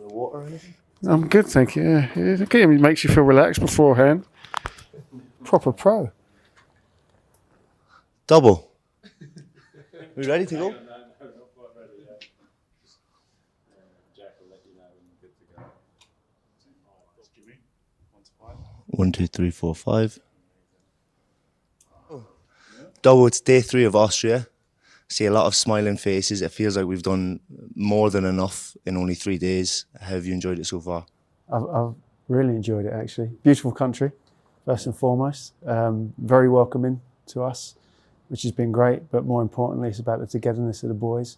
Water or anything? I'm good, thank you. Yeah. It makes you feel relaxed beforehand. Proper pro. Double. We ready to go? No, not quite ready yet. Jack will let you know when you're good to go. 2-5. Jimmy, 1 to 5. 1, 2, 3, 4, 5. Double, it's day 3 of Austria. See a lot of smiling faces. It feels like we've done more than enough in only 3 days. How have you enjoyed it so far? I've really enjoyed it, actually. Beautiful country, first and foremost. Very welcoming to us, which has been great. But more importantly, it's about the togetherness of the boys.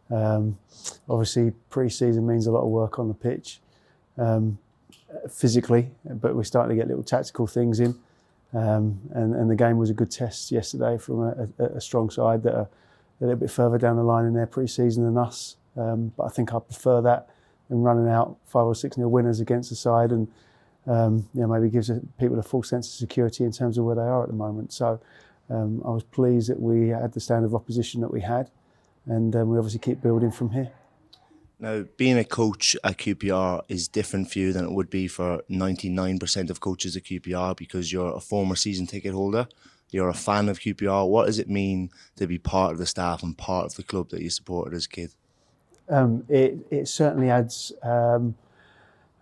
Obviously, pre-season means a lot of work on the pitch, physically, but we're starting to get little tactical things in. And the game was a good test yesterday from a strong side that are a little bit further down the line in their pre-season than us. But I think I prefer that than running out 5 or 6 nil winners against the side, and maybe gives people a full sense of security in terms of where they are at the moment. So I was pleased that we had the standard of opposition that we had, and we obviously keep building from here. Now, being a coach at QPR is different for you than it would be for 99% of coaches at QPR, because you're a former season ticket holder, you're a fan of QPR. What does it mean to be part of the staff and part of the club that you supported as a kid? It certainly adds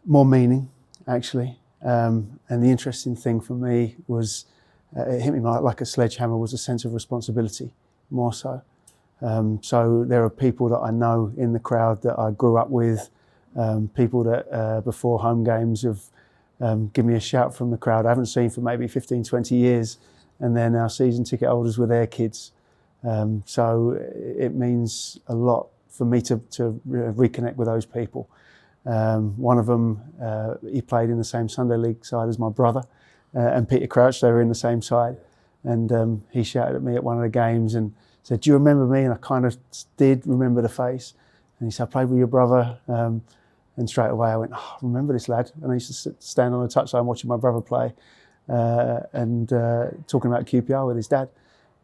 more meaning, actually. And the interesting thing for me was, it hit me like a sledgehammer, was a sense of responsibility, more so. So there are people that I know in the crowd that I grew up with, people that before home games have given me a shout from the crowd I haven't seen for maybe 15, 20 years, and they're now season ticket holders with their kids. So it means a lot for me to reconnect with those people. One of them, he played in the same Sunday League side as my brother, and Peter Crouch. They were in the same side, and he shouted at me at one of the games and said, "Do you remember me?" And I kind of did remember the face. And he said, "I played with your brother." And straight away I went, "Oh, I remember this lad." And I used to stand on the touchline watching my brother play, and talking about QPR with his dad.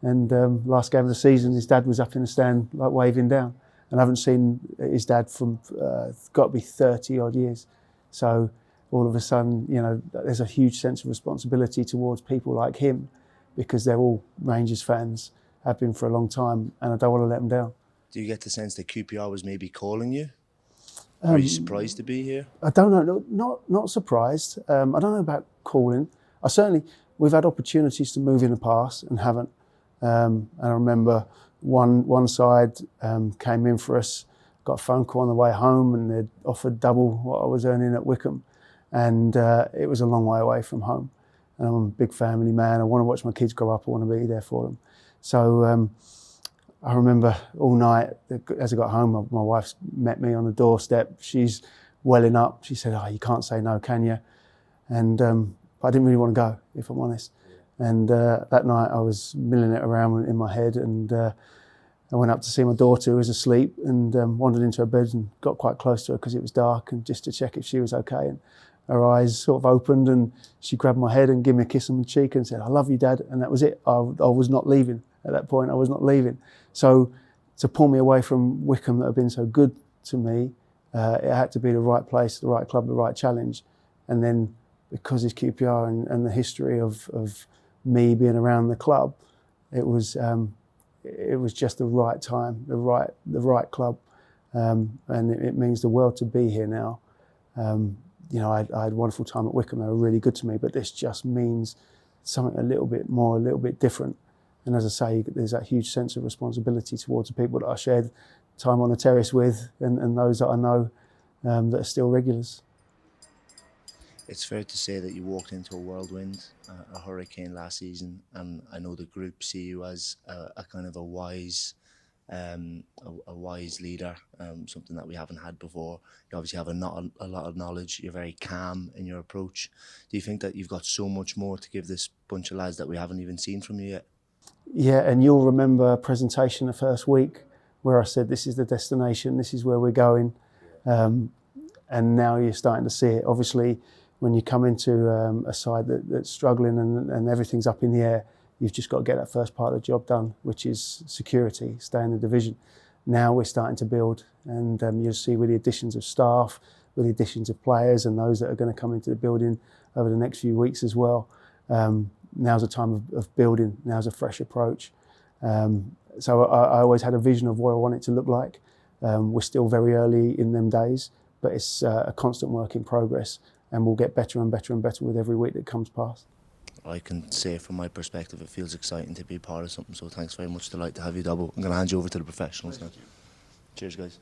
And last game of the season, his dad was up in the stand, like waving down. And I haven't seen his dad from, got to be 30 odd years. So all of a sudden, there's a huge sense of responsibility towards people like him, because they're all Rangers fans, have been for a long time, and I don't want to let them down. Do you get the sense that QPR was maybe calling you? Are you surprised to be here? I don't know, not surprised. I don't know about calling. We've had opportunities to move in the past and haven't. And I remember one side came in for us, got a phone call on the way home, and they'd offered double what I was earning at Wycombe. And it was a long way away from home. And I'm a big family man. I want to watch my kids grow up. I want to be there for them. So I remember all night, as I got home, my wife met me on the doorstep. She's welling up. She said, "Oh, you can't say no, can you?" And but I didn't really want to go, if I'm honest. And that night I was milling it around in my head, and I went up to see my daughter, who was asleep, and wandered into her bed and got quite close to her because it was dark, and just to check if she was okay. And her eyes sort of opened, and she grabbed my head and gave me a kiss on the cheek and said, "I love you, Dad." And that was it. I was not leaving at that point. I was not leaving. So to pull me away from Wycombe, that had been so good to me, it had to be the right place, the right club, the right challenge. And then because it's QPR and the history of me being around the club, it was just the right time, the right club, and it means the world to be here now. I had a wonderful time at Wycombe. They were really good to me, but this just means something a little bit more, a little bit different. And as I say, there's that huge sense of responsibility towards the people that I shared time on the terrace with, and those that I know that are still regulars. It's fair to say that you walked into a whirlwind, a hurricane last season, and I know the group see you as a kind of a wise leader, something that we haven't had before. You obviously have a lot of knowledge. You're very calm in your approach. Do you think that you've got so much more to give this bunch of lads that we haven't even seen from you yet? Yeah, and you'll remember a presentation the first week where I said, "This is the destination, this is where we're going." And now you're starting to see it. Obviously, when you come into a side that's struggling and everything's up in the air, you've just got to get that first part of the job done, which is security, stay in the division. Now we're starting to build, and you'll see with the additions of staff, with the additions of players and those that are going to come into the building over the next few weeks as well. Now's a time of building. Now's a fresh approach. So I always had a vision of what I want it to look like. We're still very early in them days, but it's a constant work in progress, and we'll get better and better and better with every week that comes past. I can say from my perspective it feels exciting to be part of something, so thanks very much. Delight to have you, Dobbo. I'm going to hand you over to the professionals now. Cheers, guys.